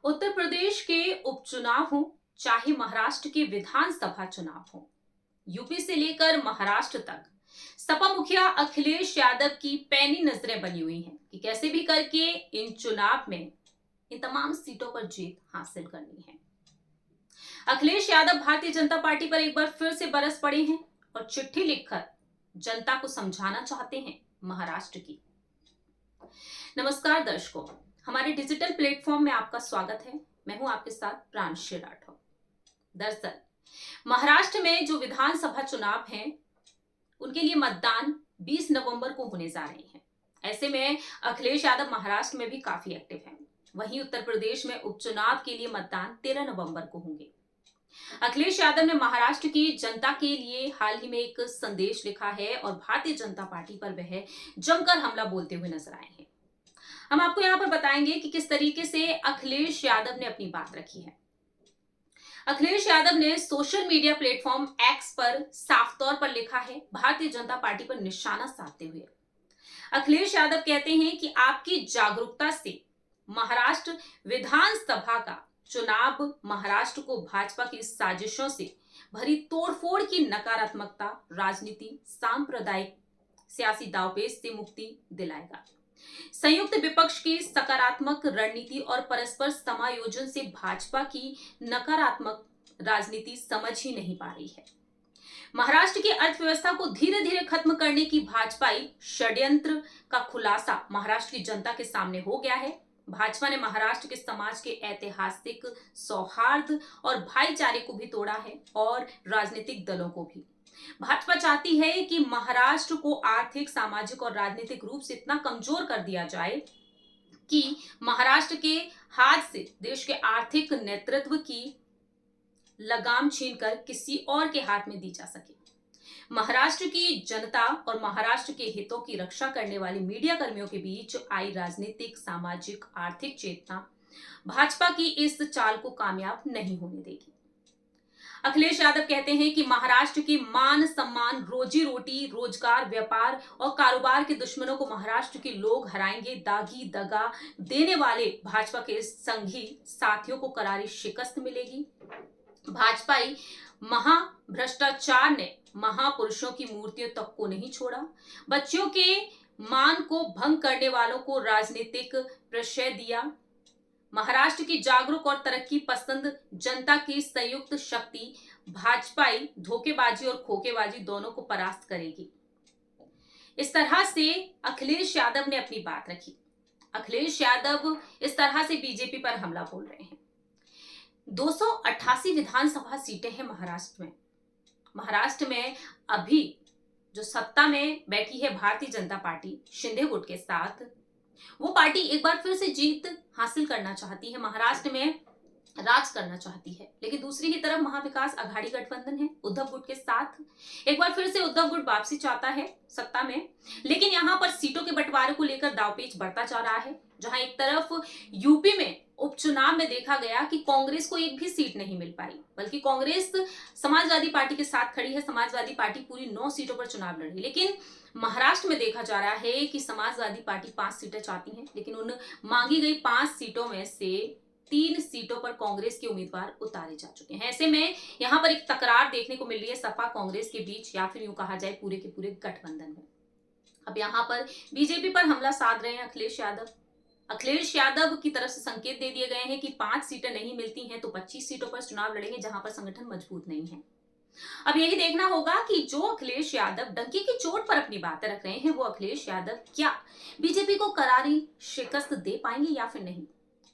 उत्तर प्रदेश के उपचुनाव हो, चाहे महाराष्ट्र के विधानसभा चुनाव हो, यूपी से लेकर महाराष्ट्र तक सपा मुखिया अखिलेश यादव की पैनी नजरें बनी हुई हैं कि कैसे भी करके इन चुनाव में इन तमाम सीटों पर जीत हासिल करनी है। अखिलेश यादव भारतीय जनता पार्टी पर एक बार फिर से बरस पड़े हैं और चिट्ठी लिखकर जनता को समझाना चाहते हैं महाराष्ट्र की। नमस्कार दर्शकों, हमारे डिजिटल प्लेटफॉर्म में आपका स्वागत है। मैं हूं आपके साथ प्रांशु राठौर। दरअसल महाराष्ट्र में जो विधानसभा चुनाव हैं, उनके लिए मतदान 20 नवंबर को होने जा रहे हैं। ऐसे में अखिलेश यादव महाराष्ट्र में भी काफी एक्टिव हैं। वहीं उत्तर प्रदेश में उपचुनाव के लिए मतदान 13 नवंबर को होंगे। अखिलेश यादव ने महाराष्ट्र की जनता के लिए हाल ही में एक संदेश लिखा है और भारतीय जनता पार्टी पर वह जमकर हमला बोलते हुए नजर आए हैं। हम आपको यहाँ पर बताएंगे कि किस तरीके से अखिलेश यादव ने अपनी बात रखी है। अखिलेश यादव ने सोशल मीडिया प्लेटफॉर्म एक्स पर साफ तौर पर लिखा है, भारतीय जनता पार्टी पर निशाना साधते हुए। अखिलेश यादव कहते हैं कि आपकी जागरूकता से महाराष्ट्र विधानसभा का चुनाव महाराष्ट्र को भाजपा की साजिशों से भरी तोड़फोड़ की नकारात्मकता राजनीति सांप्रदायिक सियासी दांवपेच से मुक्ति दिलाएगा। संयुक्त विपक्ष की सकारात्मक रणनीति और परस्पर समायोजन से भाजपा की नकारात्मक राजनीति समझ ही नहीं पा रही है। महाराष्ट्र की अर्थव्यवस्था को धीरे धीरे खत्म करने की भाजपाई षड्यंत्र का खुलासा महाराष्ट्र की जनता के सामने हो गया है। भाजपा ने महाराष्ट्र के समाज के ऐतिहासिक सौहार्द और भाईचारे को भी तोड़ा है और राजनीतिक दलों को भी। भाजपा चाहती है कि महाराष्ट्र को आर्थिक, सामाजिक और राजनीतिक रूप से इतना कमजोर कर दिया जाए कि महाराष्ट्र के हाथ से देश के आर्थिक नेतृत्व की लगाम छीनकर किसी और के हाथ में दी जा सके। महाराष्ट्र की जनता और महाराष्ट्र के हितों की रक्षा करने वाले मीडिया कर्मियों के बीच आई राजनीतिक, सामाजिक, आर्थिक चेतना भाजपा की इस चाल को कामयाब नहीं होने देगी। अखिलेश यादव कहते हैं कि महाराष्ट्र की मान सम्मान, रोजी रोटी, रोजगार, व्यापार और कारोबार के दुश्मनों को महाराष्ट्र के लोग हराएंगे। दागी दगा देने वाले भाजपा के संघी साथियों को करारी शिकस्त मिलेगी। भाजपाई महाभ्रष्टाचार ने महापुरुषों की मूर्तियों तक को नहीं छोड़ा। बच्चियों के मान को भंग करने वालों को राजनीतिक प्रश्रय दिया। महाराष्ट्र की जागरूक और तरक्की पसंद जनता की संयुक्त शक्ति भाजपाई धोखेबाजी और खोखेबाजी दोनों को परास्त करेगी। इस तरह से अखिलेश यादव ने अपनी बात रखी। अखिलेश यादव इस तरह से बीजेपी पर हमला बोल रहे हैं। 288 विधानसभा सीटें हैं महाराष्ट्र में। महाराष्ट्र में अभी जो सत्ता में बैठी है भारतीय जनता पार्टी शिंदे गुट के साथ, वो पार्टी एक बार फिर से जीत हासिल करना चाहती है, महाराष्ट्र में राज करना चाहती है। लेकिन दूसरी ही तरफ महाविकास आघाड़ी गठबंधन है उद्धव गुट के साथ। एक बार फिर से उद्धव गुट वापसी चाहता है सत्ता में, लेकिन यहाँ पर सीटों के बंटवारे को लेकर दांवपेच बढ़ता जा रहा है। जहां एक तरफ यूपी में उपचुनाव में देखा गया कि कांग्रेस को एक भी सीट नहीं मिल पाई, बल्कि कांग्रेस समाजवादी पार्टी के साथ खड़ी है। समाजवादी पार्टी पूरी 9 सीटों पर चुनाव लड़ी। लेकिन महाराष्ट्र में देखा जा रहा है कि समाजवादी पार्टी 5 सीटें चाहती है, लेकिन उन मांगी गई 5 सीटों में से 3 सीटों पर कांग्रेस के उम्मीदवार उतारे जा चुके हैं। ऐसे में यहाँ पर एक तकरार देखने को मिल रही है सपा कांग्रेस के बीच, या फिर यूं कहा जाए पूरे के पूरे गठबंधन में। अब यहाँ पर बीजेपी पर हमला साध रहे हैं अखिलेश यादव। अखिलेश यादव की तरफ से संकेत दे दिए गए हैं कि 5 सीटें नहीं मिलती हैं तो 25 सीटों पर चुनाव लड़ेंगे जहां पर संगठन मजबूत नहीं है। अब यही देखना होगा कि जो अखिलेश यादव डंकी की चोट पर अपनी बातें रख रहे हैं, वो अखिलेश यादव क्या बीजेपी को करारी शिकस्त दे पाएंगे या फिर नहीं।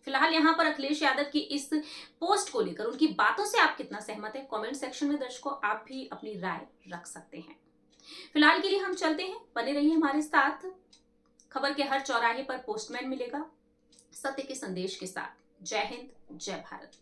फिलहाल यहाँ पर अखिलेश यादव की इस पोस्ट को लेकर उनकी बातों से आप कितना सहमत हैं, कमेंट सेक्शन में दर्शकों आप भी अपनी राय रख सकते हैं। फिलहाल के लिए हम चलते हैं, बने रहिए हमारे साथ। खबर के हर चौराहे पर पोस्टमैन मिलेगा सत्य के संदेश के साथ। जय हिंद, जय भारत।